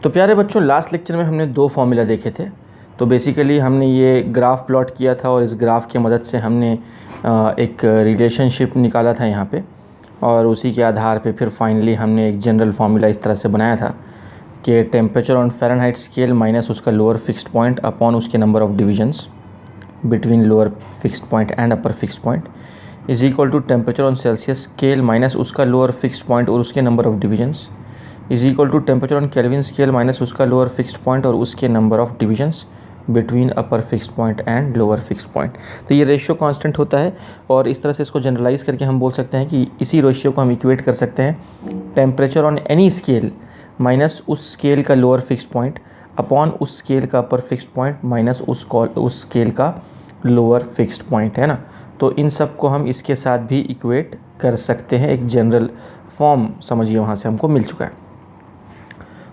तो प्यारे बच्चों, लास्ट लेक्चर में हमने दो फॉर्मूला देखे थे। तो बेसिकली हमने ये ग्राफ प्लॉट किया था और इस ग्राफ की मदद से हमने एक रिलेशनशिप निकाला था यहाँ पे, और उसी के आधार पे फिर फाइनली हमने एक जनरल फार्मूला इस तरह से बनाया था कि temperature on Fahrenheit scale minus उसका लोअर फिक्स्ड पॉइंट अपॉन उसके number of divisions between lower fixed point and upper fixed point is equal to temperature on Celsius scale minus उसका लोअर फिक्स्ड पॉइंट और उसके number of divisions is equal to temperature on Kelvin scale minus उसका lower fixed point और उसके number of divisions between upper fixed point and lower fixed point. तो ये ratio constant होता है और इस तरह से इसको जनरलाइज करके हम बोल सकते हैं कि इसी रेशियो को हम इक्वेट कर सकते हैं temperature on any scale minus उस स्केल का लोअर फिक्स्ड पॉइंट अपॉन उस स्केल का अपर फिक्स्ड पॉइंट माइनस उस स्केल का लोअर फिक्स्ड पॉइंट, है ना। तो इन सब को हम इसके साथ भी इक्वेट कर सकते हैं, एक जनरल फॉर्म समझिए वहाँ से हमको मिल चुका है।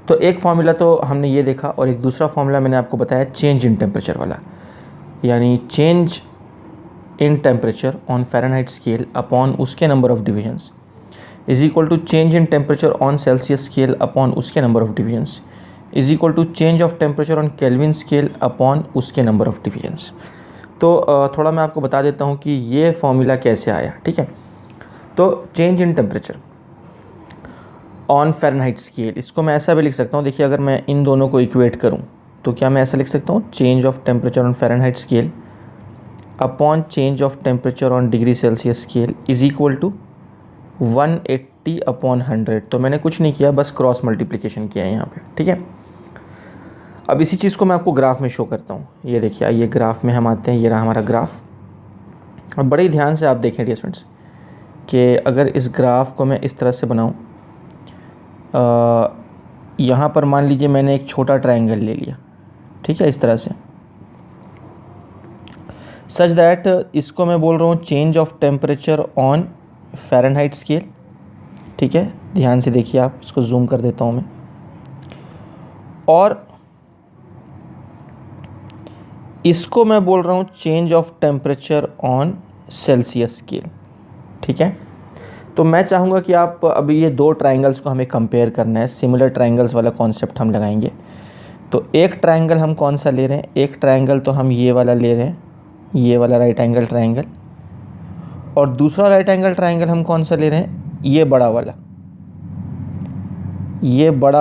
तो एक फार्मूला तो हमने ये देखा और एक दूसरा फार्मूला मैंने आपको बताया चेंज इन टेम्परेचर वाला, यानी change in temperature on Fahrenheit scale upon उसके number of divisions is equal to change in temperature on Celsius scale upon उसके number of divisions is equal to change of temperature on Kelvin scale upon उसके number of divisions. तो थोड़ा मैं आपको बता देता हूँ कि ये फार्मूला कैसे आया, ठीक है। तो change in temperature on Fahrenheit scale, इसको मैं ऐसा भी लिख सकता हूँ। देखिए, अगर मैं इन दोनों को इक्वेट करूँ तो क्या मैं ऐसा लिख सकता हूँ, change of temperature on Fahrenheit scale upon change of temperature on degree Celsius scale is equal to 180 upon 100। तो मैंने कुछ नहीं किया, बस क्रॉस मल्टीप्लिकेशन किया है यहाँ पे, ठीक है। अब इसी चीज़ को मैं आपको ग्राफ में शो करता हूँ। ये देखिए, ये ग्राफ में हम आते हैं, ये रहा हमारा ग्राफ। अब बड़े ध्यान से आप देखें डियर स्टूडेंट्स कि अगर इस ग्राफ को मैं इस तरह से बनाऊँ, यहाँ पर मान लीजिए मैंने एक छोटा ट्रायंगल ले लिया, ठीक है, इस तरह से, सच दैट इसको मैं बोल रहा हूँ change of temperature on Fahrenheit scale, ठीक है। ध्यान से देखिए, आप इसको जूम कर देता हूँ मैं, और इसको मैं बोल रहा हूँ change of temperature on Celsius scale, ठीक है। तो मैं चाहूँगा कि आप अभी ये दो ट्रायंगल्स को हमें कंपेयर करना है, सिमिलर ट्रायंगल्स वाला कॉन्सेप्ट हम लगाएंगे। तो एक ट्रायंगल हम कौन सा ले रहे हैं, एक ट्रायंगल तो हम ये वाला ले रहे हैं, ये वाला राइट एंगल ट्रायंगल, और दूसरा राइट एंगल ट्रायंगल हम कौन सा ले रहे हैं, ये बड़ा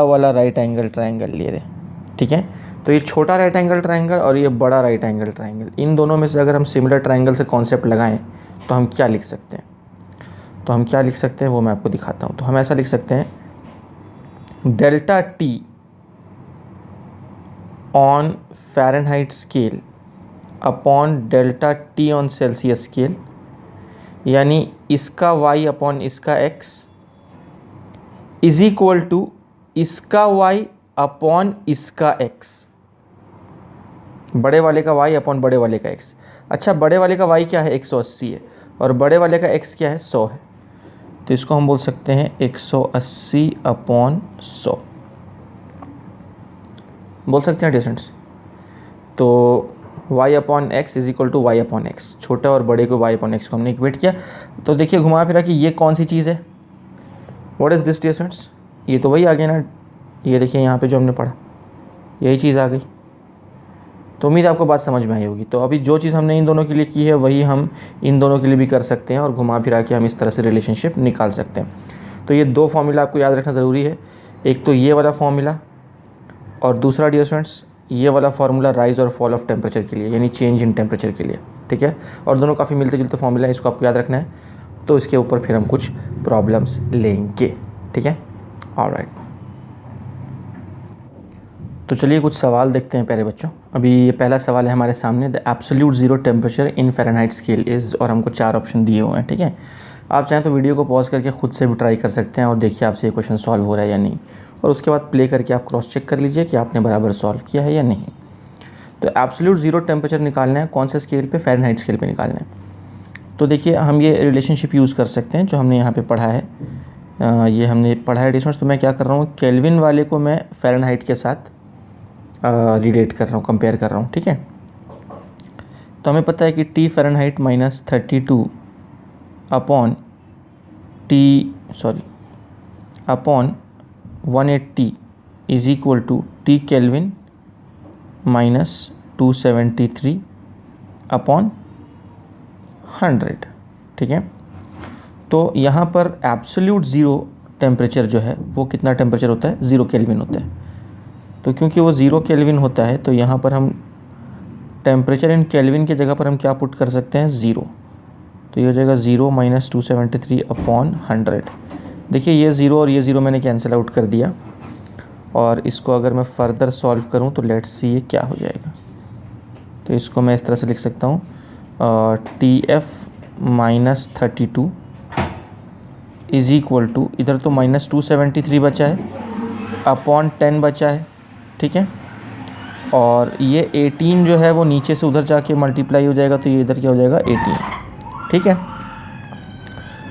वाला राइट एंगल ट्रायंगल ले रहे हैं, ठीक है। तो ये छोटा राइट एंगल ट्रायंगल और ये बड़ा राइट एंगल ट्रायंगल, इन दोनों में से अगर हम सिमिलर ट्रायंगल से कॉन्सेप्ट लगाएं तो हम क्या लिख सकते हैं, वो मैं आपको दिखाता हूँ। तो हम ऐसा लिख सकते हैं, delta T on Fahrenheit scale upon delta T on Celsius scale, यानी इसका y अपॉन इसका x इज इक्वल टू इसका y अपॉन इसका x, बड़े वाले का y अपॉन बड़े वाले का x। अच्छा, बड़े वाले का y क्या है, 180 है, और बड़े वाले का x क्या है, 100 है। तो इसको हम बोल सकते हैं 180 अपॉन 100 बोल सकते हैं डिस्टेंस। तो y upon x is equal to y upon x, छोटा और बड़े को y अपॉन एक्स को हमने इक्वेट किया। तो देखिए घुमा फिरा कि ये कौन सी चीज़ है, व्हाट इज़ दिस डिस्टेंस, ये तो वही आ गया ना। ये देखिए यहाँ पे जो हमने पढ़ा, यही चीज़ आ गई। तो उम्मीद आपको बात समझ में आई होगी। तो अभी जो चीज़ हमने इन दोनों के लिए की है वही हम इन दोनों के लिए भी कर सकते हैं, और घुमा फिरा के हम इस तरह से रिलेशनशिप निकाल सकते हैं। तो ये दो फार्मूला आपको याद रखना ज़रूरी है, एक तो ये वाला फार्मूला, और दूसरा डियर स्टूडेंट्स ये वाला फार्मूला राइज और फॉल ऑफ टेम्परेचर के लिए, यानी चेंज इन टेम्परेचर के लिए, ठीक है। और दोनों काफ़ी मिलते जुलते फार्मूला है, इसको आपको याद रखना है। तो इसके ऊपर फिर हम कुछ प्रॉब्लम्स लेंगे, ठीक है। ऑलराइट, तो चलिए कुछ सवाल देखते हैं प्यारे बच्चों। अभी ये पहला सवाल है हमारे सामने, the absolute zero temperature in Fahrenheit scale is, और हमको 4 ऑप्शन दिए हुए हैं, ठीक है। आप चाहें तो वीडियो को पॉज करके खुद से भी ट्राई कर सकते हैं और देखिए आपसे ये क्वेश्चन सॉल्व हो रहा है या नहीं, और उसके बाद प्ले करके आप क्रॉस चेक कर लीजिए कि आपने बराबर सॉल्व किया है या नहीं। तो एब्सोल्यूट ज़ीरो टेम्परेचर निकालना है, कौन से स्केल पे, फ़ारेनहाइट स्केल पे निकालना है। तो देखिए हम ये रिलेशनशिप यूज़ कर सकते हैं जो हमने यहाँ पे पढ़ा है, ये हमने पढ़ा है डिस्टेंस। तो मैं क्या कर रहा हूँ, केल्विन वाले को मैं फ़ारेनहाइट के साथ रिलेट कर रहा हूँ, कंपेयर कर रहा हूँ, ठीक है। तो हमें पता है कि T Fahrenheit minus 32 upon 180 is equal to T Kelvin minus 273 upon 100, ठीक है। तो यहाँ पर एब्सोल्यूट ज़ीरो टेम्परेचर जो है वो कितना टेम्परेचर होता है, 0 केल्विन होता है। तो क्योंकि वो 0 केल्विन होता है तो यहाँ पर हम टेम्परेचर इन केल्विन की जगह पर हम क्या पुट कर सकते हैं, 0। तो ये हो जाएगा 0 माइनस 273 अपॉन 100। देखिए ये 0 और ये 0 मैंने कैंसिल आउट कर दिया, और इसको अगर मैं फर्दर सॉल्व करूँ तो लेट्स सी ये क्या हो जाएगा। तो इसको मैं इस तरह से लिख सकता हूँ, TF minus 32 is equal to, इधर तो माइनस 273 बचा है अपॉन 10 बचा है, ठीक है। और ये 18 जो है वो नीचे से उधर जाके मल्टीप्लाई हो जाएगा, तो ये इधर क्या हो जाएगा 18, ठीक है।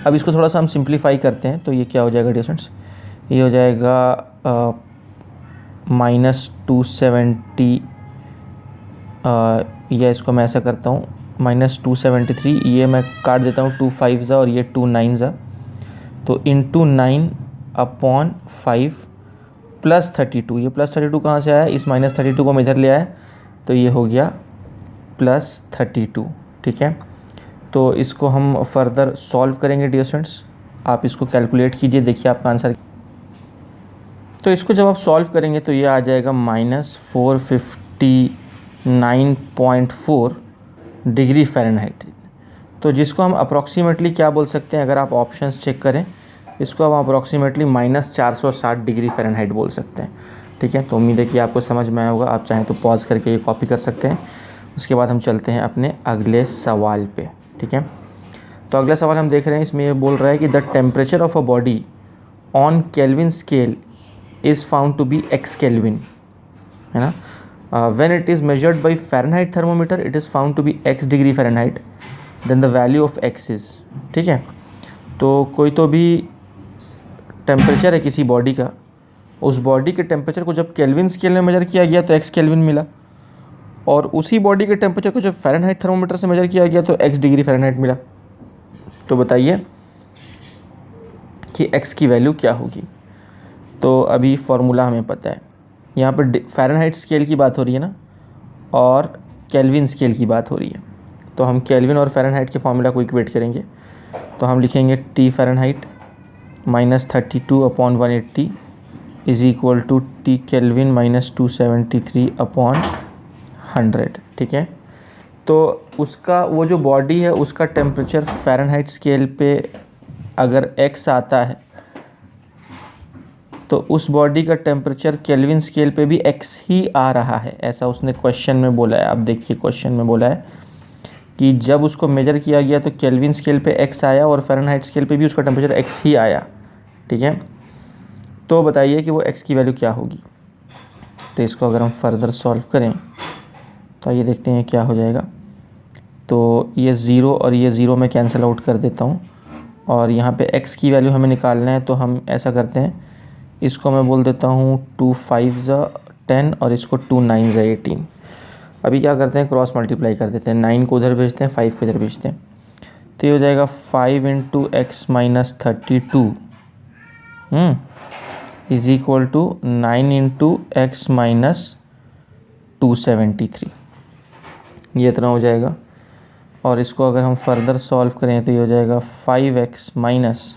अब इसको थोड़ा सा हम सिंप्लीफाई करते हैं, तो ये क्या हो जाएगा डियर स्टूडेंट्स, ये हो जाएगा माइनस 270, या इसको मैं ऐसा करता हूँ माइनस 273, ये मैं काट देता हूँ 2 5 ज़ा और ये 2 9 ज़ा, तो इंटू 9 अपॉन 5 प्लस 32, ये प्लस 32 कहाँ से आया, इस माइनस 32 को मैं इधर ले आया, तो ये हो गया प्लस 32, ठीक है। तो इसको हम फर्दर सॉल्व करेंगे डियर स्टूडेंट्स, आप इसको कैलकुलेट कीजिए, देखिए आपका आंसर। तो इसको जब आप सॉल्व करेंगे तो ये आ जाएगा माइनस 459.4 डिग्री फ़ारेनहाइट। तो जिसको हम अप्रॉक्सीमेटली क्या बोल सकते हैं, अगर आप ऑप्शंस चेक करें, इसको हम अप्रॉक्सीमेटली माइनस 460 डिग्री फ़ारेनहाइट बोल सकते हैं, ठीक है। तो उम्मीद है कि आपको समझ में आया होगा। आप चाहें तो पॉज करके ये कॉपी कर सकते हैं। उसके बाद हम चलते हैं अपने अगले सवाल पे, ठीक है। तो अगला सवाल हम देख रहे हैं, इसमें ये बोल रहा है कि the temperature of a body on Kelvin scale is found to be x Kelvin, है ना। When it is measured by Fahrenheit thermometer it is found to be x degree Fahrenheit, then the value of x is, ठीक है। तो कोई तो भी temperature है किसी बॉडी का, उस बॉडी के टेम्परेचर को जब केल्विन स्केल में मेजर किया गया तो एक्स केल्विन मिला, और उसी बॉडी के टेम्परेचर को जब फ़ारेनहाइट थर्मोमीटर से मेजर किया गया तो एक्स डिग्री फ़ारेनहाइट मिला। तो बताइए कि एक्स की वैल्यू क्या होगी। तो अभी फॉर्मूला हमें पता है, यहाँ पर फ़ारेनहाइट स्केल की बात हो रही है ना, और केल्विन स्केल की बात हो रही है। तो हम केल्विन और फ़ारेनहाइट के फार्मूला को इक्वेट करेंगे, तो हम लिखेंगे T Fahrenheit minus 32 upon 180 is equal to T Kelvin minus 273 upon 100, ठीक है। तो उसका वो जो बॉडी है उसका टेम्परेचर फ़ारेनहाइट स्केल पे अगर x आता है तो उस बॉडी का टेम्परेचर केल्विन स्केल पे भी x ही आ रहा है, ऐसा उसने क्वेश्चन में बोला है। अब देखिए क्वेश्चन में बोला है कि जब उसको मेजर किया गया तो केल्विन स्केल पे x आया और फ़ारेनहाइट स्केल पे भी उसका टेम्परेचर x ही आया, ठीक है। तो बताइए कि वो x की वैल्यू क्या होगी। तो इसको अगर हम फर्दर सॉल्व करें तो ये देखते हैं क्या हो जाएगा। तो ये 0 और ये 0 मैं कैंसिल आउट कर देता हूँ, और यहाँ पे x की वैल्यू हमें निकालना है। तो हम ऐसा करते हैं, इसको मैं बोल देता हूँ 2 5 ज़ा 10 और इसको 2 9 ज़ा 18। अभी क्या करते हैं, क्रॉस मल्टीप्लाई कर देते हैं, 9 को उधर भेजते हैं, 5 को इधर भेजते हैं। तो ये हो जाएगा 5 into x minus 32 is equal to 9 into x minus 273, ये इतना हो जाएगा। और इसको अगर हम फर्दर सॉल्व करें तो ये हो जाएगा 5x माइनस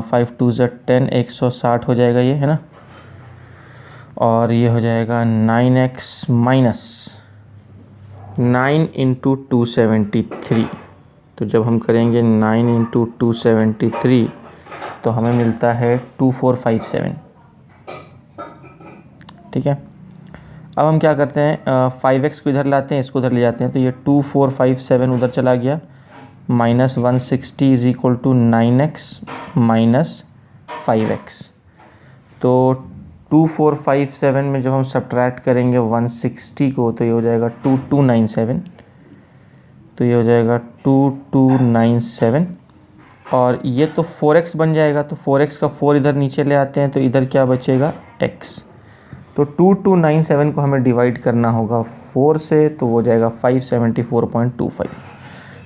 5 2 ज़ा 10 160 हो जाएगा ये, है ना। और ये हो जाएगा 9x माइनस 9 इंटू 273। तो जब हम करेंगे 9 इंटू 273 तो हमें मिलता है 2457, ठीक है। अब हम क्या करते हैं, 5x को इधर लाते हैं, इसको उधर ले जाते हैं, तो ये 2457 उधर चला गया, minus 160 is equal to 9x minus 5x। तो 2457 में जब हम सब्ट्रैक्ट करेंगे 160 को तो ये हो जाएगा 2297, तो ये हो जाएगा 2297, और ये तो 4x बन जाएगा। तो 4x का 4 इधर नीचे ले आते हैं तो इधर क्या बचेगा x। तो 2297 को हमें डिवाइड करना होगा 4 से, तो वो जाएगा 574.25।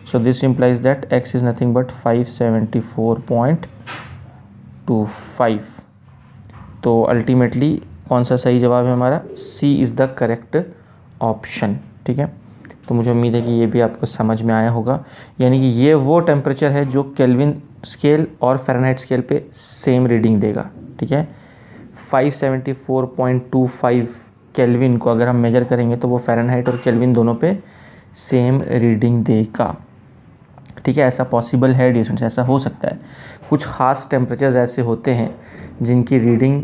So this implies that x is nothing but 574.25। तो अल्टीमेटली कौन सा सही जवाब है हमारा? सी इज़ द करेक्ट ऑप्शन। ठीक है, तो मुझे उम्मीद है कि ये भी आपको समझ में आया होगा। यानी कि ये वो टेम्परेचर है जो केल्विन स्केल और फ़ारेनहाइट स्केल पे सेम रीडिंग देगा। ठीक है, 574.25 केल्विन को अगर हम मेजर करेंगे तो वो फ़ारेनहाइट और केल्विन दोनों पे सेम रीडिंग देगा। ठीक है, ऐसा पॉसिबल है डिस्टेंस, ऐसा हो सकता है। कुछ ख़ास टेम्परेचर्स ऐसे होते हैं जिनकी रीडिंग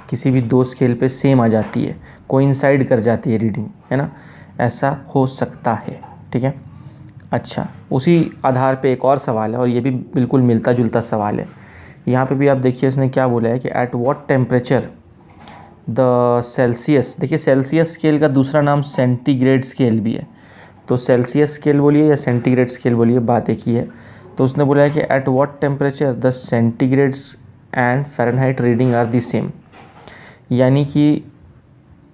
किसी भी दो स्केल पे सेम आ जाती है, कोइंसाइड कर जाती है रीडिंग, है ना, ऐसा हो सकता है। ठीक है, अच्छा, उसी आधार पे एक और सवाल है और ये भी बिल्कुल मिलता जुलता सवाल है। यहाँ पे भी आप देखिए इसने क्या बोला है कि at what temperature the Celsius, देखिए सेल्सियस स्केल का दूसरा नाम सेंटीग्रेड स्केल भी है, तो सेल्सियस स्केल बोलिए या सेंटीग्रेड स्केल बोलिए, बात एक ही है। तो उसने बोला है कि at what temperature the centigrades and Fahrenheit reading are the same, यानी कि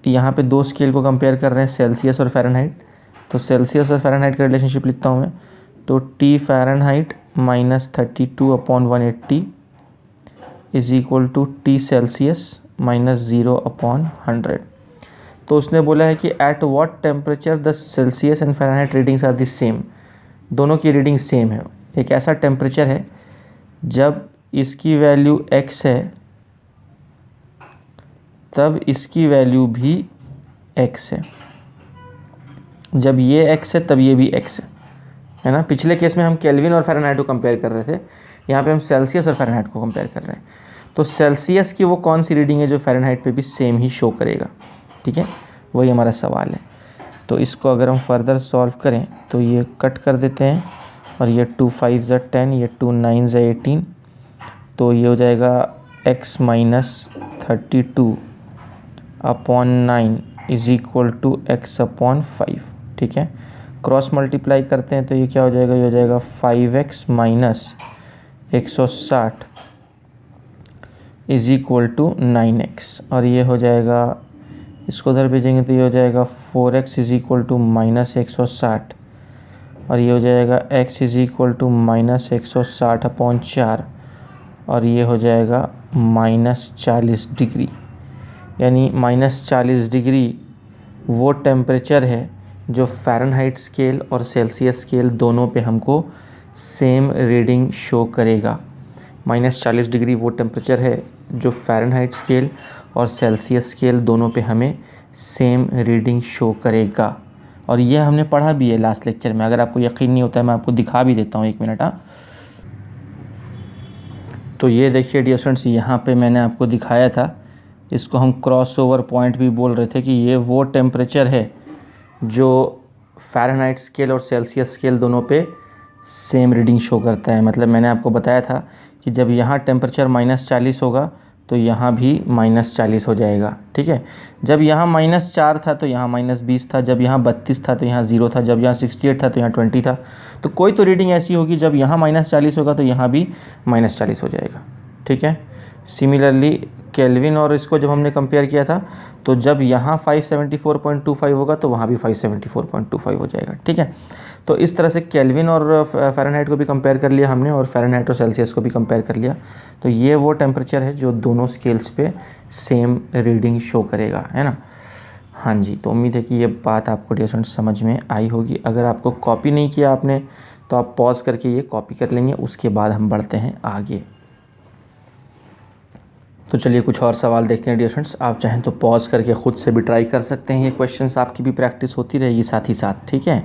यहाँ पे दो स्केल को कंपेयर कर रहे हैं, सेल्सियस और फ़ारेनहाइट। तो सेल्सियस और फ़ारेनहाइट का रिलेशनशिप लिखता हूँ मैं, तो T Fahrenheit -32/180 is equal to T Celsius -0/100। तो उसने बोला है कि at what temperature the Celsius and Fahrenheit readings are the same, दोनों की रीडिंग सेम है। एक ऐसा टेम्परेचर है जब इसकी वैल्यू x है तब इसकी वैल्यू भी x है, जब ये x है तब ये भी x है ना। पिछले केस में हम केल्विन और फ़ारेनहाइट को कंपेयर कर रहे थे, यहाँ पे हम सेल्सियस और फ़ारेनहाइट को कंपेयर कर रहे हैं। तो सेल्सियस की वो कौन सी रीडिंग है जो फ़ारेनहाइट पे भी सेम ही शो करेगा। ठीक है, वही हमारा सवाल है। तो इसको अगर हम फर्दर सॉल्व करें तो ये कट कर देते हैं और ये 2 5 ज़ा 10, ये 2 9 ज़ा 18, तो ये हो जाएगा x -32/9 is equal to x/5। ठीक है, क्रॉस मल्टीप्लाई करते हैं तो ये क्या हो जाएगा, ये हो जाएगा 5x - 160 is equal to 9x, और ये हो जाएगा, इसको उधर भेजेंगे तो ये हो जाएगा 4x इज़ इक्वल टू -160, और ये हो जाएगा x इज़ इक्वल टू -160/4, और ये हो जाएगा -40 डिग्री। यानी -40 डिग्री वो टेम्परेचर है जो फ़ारेनहाइट स्केल और सेल्सियस स्केल दोनों पे हमको सेम रीडिंग शो करेगा। -40 डिग्री वो टेम्परेचर है जो फ़ारेनहाइट स्केल और सेल्सियस स्केल दोनों पे हमें सेम रीडिंग शो करेगा। और ये हमने पढ़ा भी है लास्ट लेक्चर में, अगर आपको यकीन नहीं होता है मैं आपको दिखा भी देता हूँ, 1 मिनट। हाँ, तो ये देखिए डियर स्टूडेंट्स, यहाँ पे मैंने आपको दिखाया था, इसको हम क्रॉस ओवर पॉइंट भी बोल रहे थे कि ये वो टेम्परेचर है जो फ़ारेनहाइट स्केल और सेल्सियस स्केल दोनों पे सेम रीडिंग शो करता है। मतलब मैंने आपको बताया था कि जब यहाँ टेम्परेचर -40 होगा तो यहाँ भी -40 हो जाएगा। ठीक है, जब यहाँ -4 था तो यहाँ -20 था, जब यहाँ 32 था तो यहाँ 0 था, जब यहाँ 68 था तो यहाँ 20 था। तो कोई तो रीडिंग ऐसी होगी जब यहाँ -40 होगा तो यहाँ भी -40 हो जाएगा। ठीक है, सिमिलरली केल्विन और इसको जब हमने कंपेयर किया था तो जब यहाँ 574.25 होगा तो वहाँ भी 574.25 हो जाएगा। ठीक है, तो इस तरह से केल्विन और फ़ारेनहाइट को भी कंपेयर कर लिया हमने और फ़ारेनहाइट और सेल्सियस को भी कंपेयर कर लिया। तो ये वो टेम्परेचर है जो दोनों स्केल्स पे सेम रीडिंग शो करेगा, है ना। हाँ जी, तो उम्मीद है कि ये बात आपको डियर स्टूडेंट्स समझ में आई होगी। अगर आपको कॉपी नहीं किया आपने तो आप पॉज करके ये कॉपी कर लेंगे, उसके बाद हम बढ़ते हैं आगे। तो चलिए कुछ और सवाल देखते हैं डियर स्टूडेंट्स। आप चाहें तो पॉज करके ख़ुद से भी ट्राई कर सकते हैं, ये क्वेश्चंस आपकी भी प्रैक्टिस होती रहेगी साथ ही साथ। ठीक है,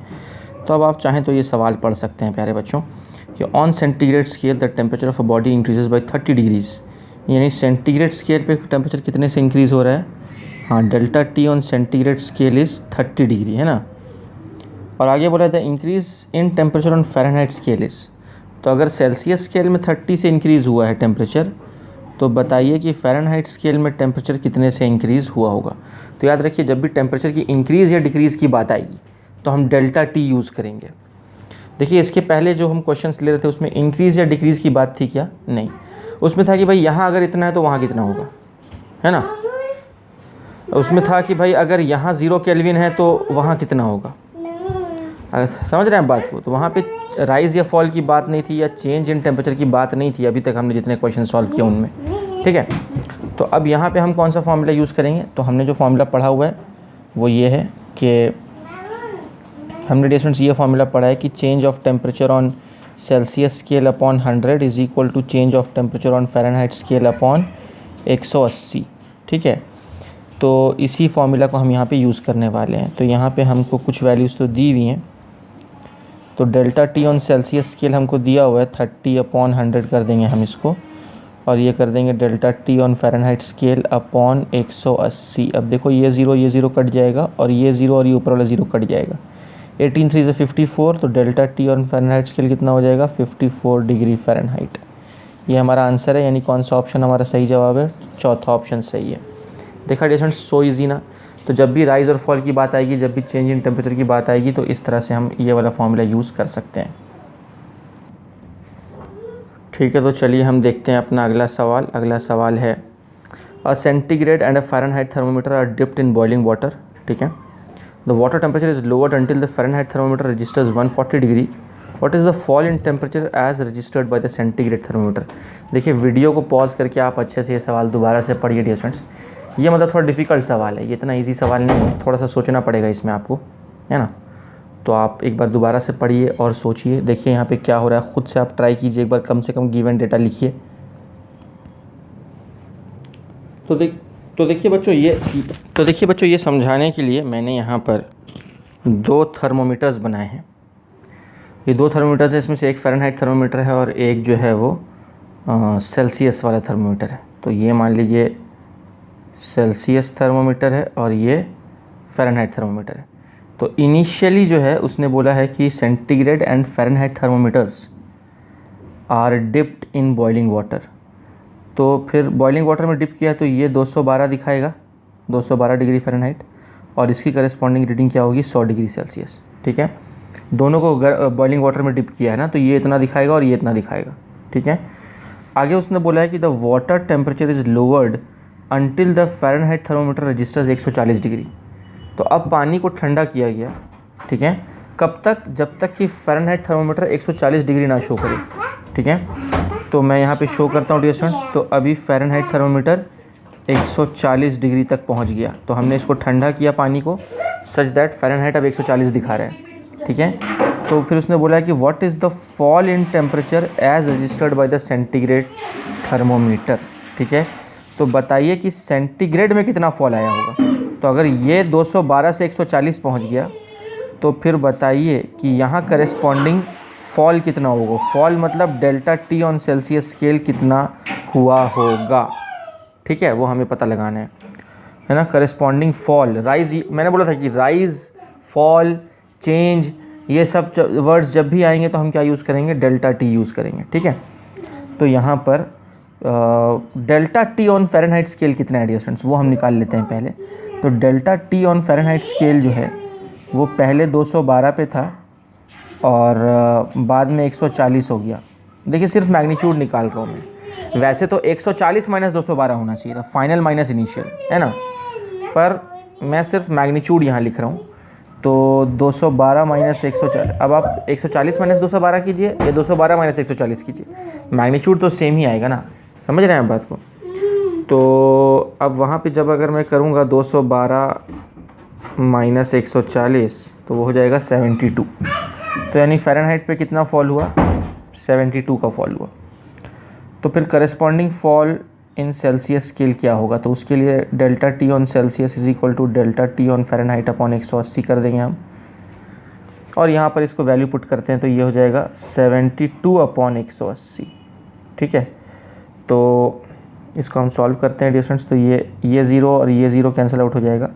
तो अब आप चाहें तो ये सवाल पढ़ सकते हैं प्यारे बच्चों कि on centigrade scale the temperature of a body increases by 30 degrees, यानी सेंटीग्रेड स्केल पे टेम्परेचर कितने से इंक्रीज़ हो रहा है। हाँ, delta T on centigrade scale is 30 degree, है ना। और आगे बोला था increase in temperature on Fahrenheit scale is, तो अगर सेल्सियस स्केल में 30 से इंक्रीज़ हुआ है टेम्परेचर, तो बताइए कि फ़ारेनहाइट स्केल में टेम्परेचर कितने से इंक्रीज़ हुआ होगा। तो याद रखिए, जब भी टेम्परेचर की इंक्रीज़ या डिक्रीज़ की बात आएगी तो हम डेल्टा टी यूज़ करेंगे। देखिए, इसके पहले जो हम क्वेश्चंस ले रहे थे उसमें इंक्रीज़ या डिक्रीज़ की बात थी क्या? नहीं, उसमें था कि भाई यहाँ अगर इतना है तो वहाँ कितना होगा, है ना। उसमें था कि भाई अगर यहाँ 0 केल्विन है तो वहाँ कितना होगा। समझ रहे हैं बात को। तो वहाँ पे राइज़ या फॉल की बात नहीं थी या चेंज इन टेम्परेचर की बात नहीं थी अभी तक हमने जितने क्वेश्चन सॉल्व किए उनमें। ठीक है, तो अब यहाँ पे हम कौन सा फॉर्मूला यूज़ करेंगे, तो हमने जो फॉर्मूला पढ़ा हुआ है वो ये है कि हमने डियर स्टूडेंट्स ये फॉर्मूला पढ़ा है कि change of temperature on Celsius scale upon 100 is equal to change of temperature on Fahrenheit scale upon 180। ठीक है, तो इसी फॉर्मूला को हम यहाँ पे यूज़ करने वाले हैं। तो यहाँ पे हमको कुछ वैल्यूज़ तो दी हुई हैं, तो delta T on Celsius scale हमको दिया हुआ है 30/100 कर देंगे हम इसको, और ये कर देंगे delta T on Fahrenheit scale upon 180। अब देखो ये ज़ीरो कट जाएगा और ये ज़ीरो और ये ऊपर वाला ज़ीरो कट जाएगा। 18 3 से 54, तो delta T on Fahrenheit scale कितना हो जाएगा 54 डिग्री फ़ारेनहाइट। ये हमारा आंसर है, यानी कौन सा ऑप्शन हमारा सही जवाब है, चौथा ऑप्शन सही है। देखा डियर, सो ईजी ना। तो जब भी राइज़ और फॉल की बात आएगी, जब भी चेंज इन टेम्परेचर की बात आएगी, तो इस तरह से हम ये वाला फॉर्मूला यूज़ कर सकते हैं। ठीक है, तो चलिए हम देखते हैं अपना अगला सवाल। अगला सवाल है a centigrade and a Fahrenheit thermometer are dipped in boiling water. ठीक है, the water temperature is lowered until the Fahrenheit thermometer registers 140 degree. What is the fall in temperature as registered by the centigrade thermometer. देखिए video को pause करके आप अच्छे से ये सवाल दोबारा से पढ़िए डियर स्टूडेंट्स। ये मतलब थोड़ा डिफ़िकल्ट सवाल है, ये इतना इजी सवाल नहीं है, थोड़ा सा सोचना पड़ेगा इसमें आपको, है ना। तो आप एक बार दोबारा से पढ़िए और सोचिए। देखिए यहाँ पे क्या हो रहा है, ख़ुद से आप ट्राई कीजिए, एक बार कम से कम गिवन डेटा लिखिए। तो देखिए बच्चों ये समझाने के लिए मैंने यहाँ पर 2 थर्मोमीटर्स बनाए हैं। ये 2 थर्मोमीटर्स हैं, इसमें से एक फ़ारेनहाइट थर्मोमीटर है और एक जो है वो सेल्सियस वाला थर्मोमीटर है। तो ये मान लीजिए सेल्सियस थर्मोमीटर है और ये फ़ारेनहाइट थर्मोमीटर है। तो इनिशियली जो है उसने बोला है कि centigrade and Fahrenheit thermometers are dipped in boiling water. तो फिर बॉइलिंग वाटर में डिप किया तो ये 212 दिखाएगा, 212 डिग्री फ़ारेनहाइट, और इसकी करस्पॉन्डिंग रीडिंग क्या होगी 100 डिग्री सेल्सियस। ठीक है, दोनों को बॉइलिंग वाटर में डिप किया है ना, तो ये इतना दिखाएगा और ये इतना दिखाएगा। ठीक है, आगे उसने बोला है कि the water temperature is lowered until the Fahrenheit thermometer registers 140 degree. तो अब पानी को ठंडा किया गया, ठीक है, कब तक, जब तक कि फ़ारेनहाइट थर्मोमीटर 140 डिग्री ना शो करे। ठीक है, तो मैं यहाँ पे शो करता हूँ डियर स्टूडेंट्स। तो अभी फ़ारेनहाइट थर्मोमीटर 140 डिग्री तक पहुँच गया, तो हमने इसको ठंडा किया पानी को सच दैट फ़ारेनहाइट अब 140 दिखा रहा है। ठीक है, तो फिर उसने बोला कि what is the fall in temperature as registered by the centigrade thermometer. ठीक है, तो बताइए कि सेंटीग्रेड में कितना फॉल आया होगा। तो अगर ये 212 से 140 पहुंच गया, तो फिर बताइए कि यहाँ करस्पॉन्डिंग फॉल कितना होगा। फॉल मतलब delta T on Celsius scale कितना हुआ होगा। ठीक है, वो हमें पता लगाना है ना। करस्पॉन्डिंग फॉल, राइज, मैंने बोला था कि राइज, फॉल, चेंज, ये सब वर्ड्स जब भी आएंगे तो हम क्या यूज़ करेंगे, डेल्टा टी यूज़ करेंगे। ठीक है, तो यहाँ पर delta T on Fahrenheit scale कितना है डियर स्टूडेंट्स, वो हम निकाल लेते हैं पहले। तो delta T on Fahrenheit scale जो है वो पहले 212 पे था और बाद में 140 हो गया। देखिए सिर्फ मैग्नीट्यूड निकाल रहा हूँ मैं, वैसे तो 140 माइनस 212 होना चाहिए था, फाइनल माइनस इनिशियल, है ना, पर मैं सिर्फ मैग्नीट्यूड यहाँ लिख रहा हूँ। तो 212 माइनस 140, अब आप 140 माइनस 212 कीजिए या 212 माइनस 140 कीजिए, मैग्नीट्यूड तो सेम ही आएगा ना, समझ रहे हैं आप बात को। तो अब वहाँ पे जब अगर मैं करूँगा 212 माइनस 140 तो वो हो जाएगा 72। तो यानी फ़ारेनहाइट पे कितना फॉल हुआ, 72 का फॉल हुआ। तो फिर corresponding fall in Celsius scale क्या होगा, तो उसके लिए delta T on Celsius is equal to delta T on Fahrenheit upon 180 कर देंगे हम, और यहाँ पर इसको वैल्यू पुट करते हैं तो ये हो जाएगा 72 अपॉन 180। ठीक है, तो इसको हम सॉल्व करते हैं डिस्टेंस। तो ये 0 और ये 0 कैंसिल आउट हो जाएगा,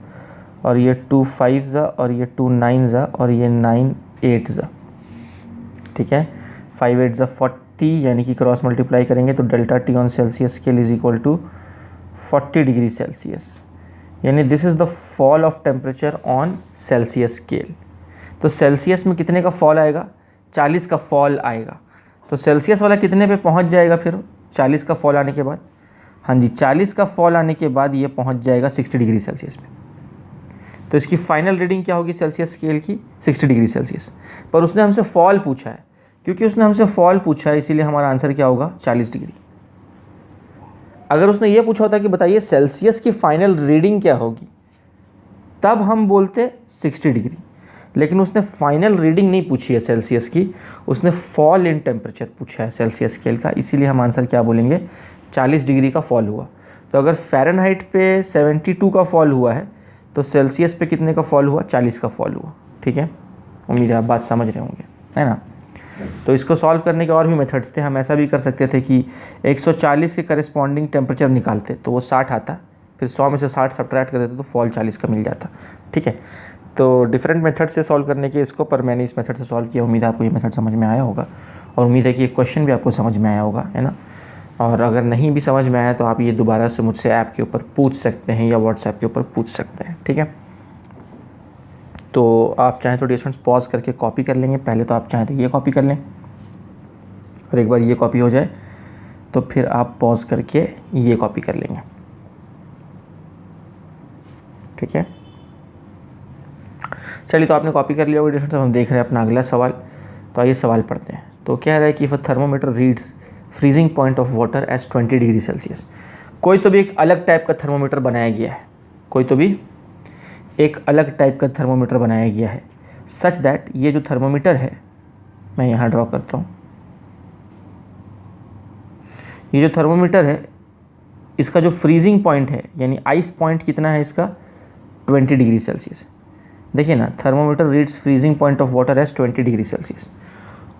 और ये 2 5 ज़ा और ये 2 9 ज़ा और ये 9 8 ज़ा। ठीक है, 5 8 ज़ा 40, यानी कि क्रॉस मल्टीप्लाई करेंगे तो delta T on Celsius scale is equal to 40 degree Celsius, यानी this is the fall of temperature on Celsius scale. तो सेल्सियस में कितने का फॉल आएगा, 40 का फॉल आएगा। तो सेल्सियस वाला कितने पे पहुंच जाएगा फिर 40 का फॉल आने के बाद, हाँ जी 40 का फॉल आने के बाद ये पहुंच जाएगा 60 डिग्री सेल्सियस में। तो इसकी फाइनल रीडिंग क्या होगी सेल्सियस स्केल की, 60 डिग्री सेल्सियस। पर उसने हमसे फॉल पूछा है, क्योंकि उसने हमसे फॉल पूछा है इसीलिए हमारा आंसर क्या होगा 40 डिग्री। अगर उसने ये पूछा होता कि बताइए सेल्सियस की फाइनल रीडिंग क्या होगी, तब हम बोलते 60 डिग्री। लेकिन उसने फाइनल रीडिंग नहीं पूछी है सेल्सियस की, उसने फॉल इन टेम्परेचर पूछा है सेल्सियस स्केल का, इसीलिए हम आंसर क्या बोलेंगे, 40 डिग्री का फॉल हुआ। तो अगर फ़ारेनहाइट पे 72 का फॉल हुआ है तो सेल्सियस पे कितने का फॉल हुआ, 40 का फॉल हुआ। ठीक है, उम्मीद है आप बात समझ रहे होंगे, है ना। तो इसको सॉल्व करने के और भी मेथड्स थे। हम ऐसा भी कर सकते थे कि 140 के करस्पॉन्डिंग टेम्परेचर निकालते तो वो 60 आता, फिर 100 में से 60 सब्ट्रैक्ट कर देते तो फॉल 40 का मिल जाता। ठीक है, तो डिफरेंट मेथड से सॉल्व करने के इसको, पर मैंने इस मेथड से सॉल्व किया। उम्मीद है आपको ये मेथड समझ में आया होगा और उम्मीद है कि ये क्वेश्चन भी आपको समझ में आया होगा, है ना। और अगर नहीं भी समझ में आया तो आप ये दोबारा से मुझसे ऐप के ऊपर पूछ सकते हैं या व्हाट्सएप के ऊपर पूछ सकते हैं। ठीक है, तो आप चाहें तो डिस्टेंस पॉज करके कॉपी कर लेंगे। पहले तो आप चाहें तो ये कॉपी कर लें और एक बार ये कॉपी हो जाए तो फिर आप पॉज करके ये कॉपी कर लेंगे। ठीक है, चलिए, तो आपने कॉपी कर लिया होगा डिस्टेंस। हम देख रहे हैं अपना अगला सवाल। तो आइए सवाल पढ़ते हैं। तो क्या रहा है कि if a thermometer reads freezing point of water as 20 degree Celsius. कोई तो भी एक अलग टाइप का थर्मोमीटर बनाया गया है, कोई तो भी एक अलग टाइप का थर्मोमीटर बनाया गया है, सच दैट ये जो थर्मोमीटर है, मैं यहाँ ड्रॉ करता हूँ, ये जो थर्मोमीटर है इसका जो फ्रीजिंग पॉइंट है यानी आइस पॉइंट कितना है इसका, 20 डिग्री सेल्सियस। देखिए ना, thermometer reads freezing point of water as 20 degree Celsius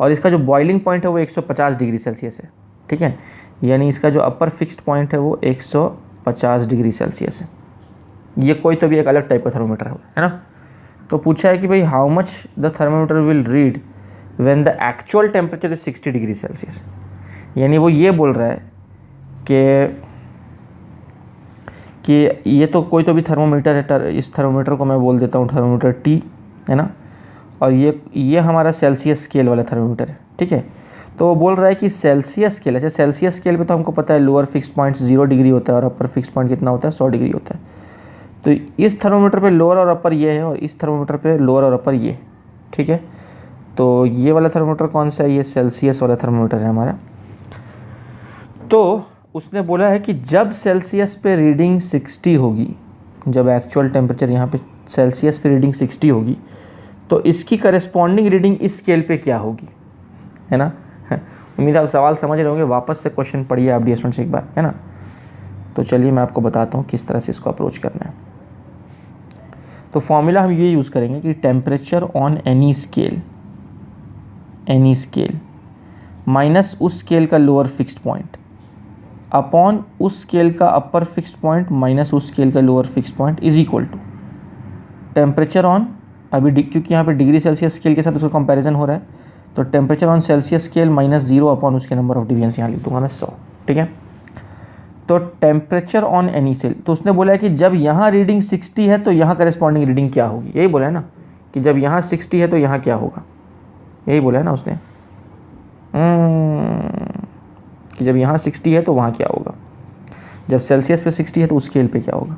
और इसका जो बॉइलिंग पॉइंट है वो 150 डिग्री सेल्सियस है। ठीक है, यानी इसका जो अपर फिक्स्ड पॉइंट है वो 150 डिग्री सेल्सियस है। ये कोई तो भी एक अलग टाइप का थर्मोमीटर है ना। तो पूछा है कि भाई how much the thermometer will read when the actual temperature is 60 degree Celsius. यानी वो ये बोल रहा है कि ये तो कोई तो भी थर्मोमीटर है, इस थर्मोमीटर को मैं बोल देता हूँ थर्मोमीटर टी, है ना, और ये हमारा सेल्सियस स्केल वाला थर्मोमीटर है। ठीक है, तो वो बोल रहा है कि सेल्सियस स्केल, अच्छा सेल्सियस स्केल पे तो हमको पता है लोअर फिक्स पॉइंट 0 डिग्री होता है और अपर फिक्स पॉइंट कितना होता है, 100 डिग्री होता है। तो इस थर्मोमीटर पे लोअर और अपर ये है और इस थर्मोमीटर पे लोअर और अपर ये। ठीक है, तो ये वाला थर्मोमीटर कौन सा है, ये सेल्सियस वाला थर्मोमीटर है हमारा। तो उसने बोला है कि जब सेल्सियस पे रीडिंग 60 होगी, जब एक्चुअल टेम्परेचर यहाँ पे सेल्सियस पे रीडिंग 60 होगी तो इसकी करस्पॉन्डिंग रीडिंग इस स्केल पे क्या होगी, है ना। उम्मीद है आप सवाल समझ रहे होंगे। वापस से क्वेश्चन पढ़िए आप डी स्टूडेंट्स एक बार, है ना। तो चलिए मैं आपको बताता हूँ किस तरह से इसको अप्रोच करना है। तो फॉर्मूला हम ये यूज़ करेंगे कि temperature on any scale minus उस स्केल का लोअर फिक्स्ड पॉइंट अपॉन उस स्केल का अपर फिक्स्ड पॉइंट माइनस उस स्केल का lower fixed point is equal to temperature on, अभी क्योंकि यहाँ पे डिग्री सेल्सियस स्केल के साथ उसका कंपैरिजन हो रहा है, तो temperature on Celsius scale minus 0 upon उसके नंबर ऑफ डिवीजन्स यहाँ लिख दूंगा मैं 100। ठीक है, तो टेम्परेचर ऑन एनी सेल, तो उसने बोला है कि जब यहाँ रीडिंग 60 है तो यहाँ करस्पॉन्डिंग रीडिंग क्या होगी, यही बोला है ना कि जब यहाँ 60 है तो यहाँ क्या होगा, यही बोला है ना उसने कि जब यहाँ 60 है तो वहाँ क्या होगा, जब सेल्सियस पे 60 है तो उस स्केल पे क्या होगा।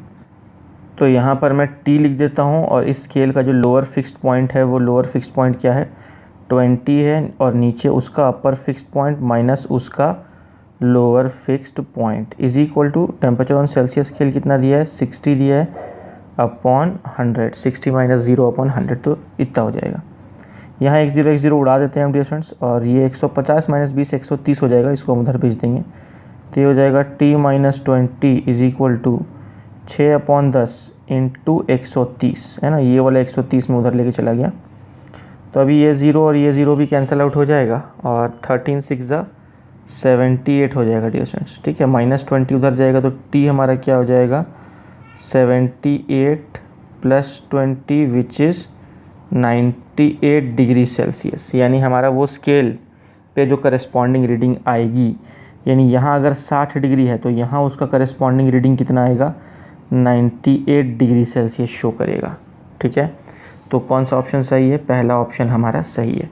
तो यहाँ पर मैं T लिख देता हूँ और इस स्केल का जो लोअर फिक्स्ड पॉइंट है वो लोअर फिक्स्ड पॉइंट क्या है, 20 है और नीचे उसका अपर फिक्स्ड पॉइंट माइनस उसका lower fixed point is equal to temperature on Celsius scale कितना दिया है, 60 दिया है अपॉन 100, 60 माइनस 0 अपॉन 100, तो इतना हो जाएगा। यहाँ एक ज़ीरो उड़ा देते हैं हम डियर स्टूडेंट्स और ये 150 माइनस 20 130 हो जाएगा, इसको हम उधर भेज देंगे तो ये हो जाएगा T minus 20 is equal to 6 upon 10 into 130, है ना। ये वाला 130 में उधर लेके चला गया तो अभी ये 0 और ये 0 भी कैंसिल आउट हो जाएगा और 13 6 78 हो जाएगा डियर स्टूडेंट्स। ठीक है, माइनस 20 उधर जाएगा तो T हमारा क्या हो जाएगा 78 plus 20 which is 98 degree Celsius. यानी हमारा वो स्केल पे जो करस्पॉन्डिंग रीडिंग आएगी, यानी यहाँ अगर 60 डिग्री है तो यहाँ उसका करस्पॉन्डिंग रीडिंग कितना आएगा 98 डिग्री सेल्सियस शो करेगा। ठीक है, तो कौन सा ऑप्शन सही है, पहला ऑप्शन हमारा सही है।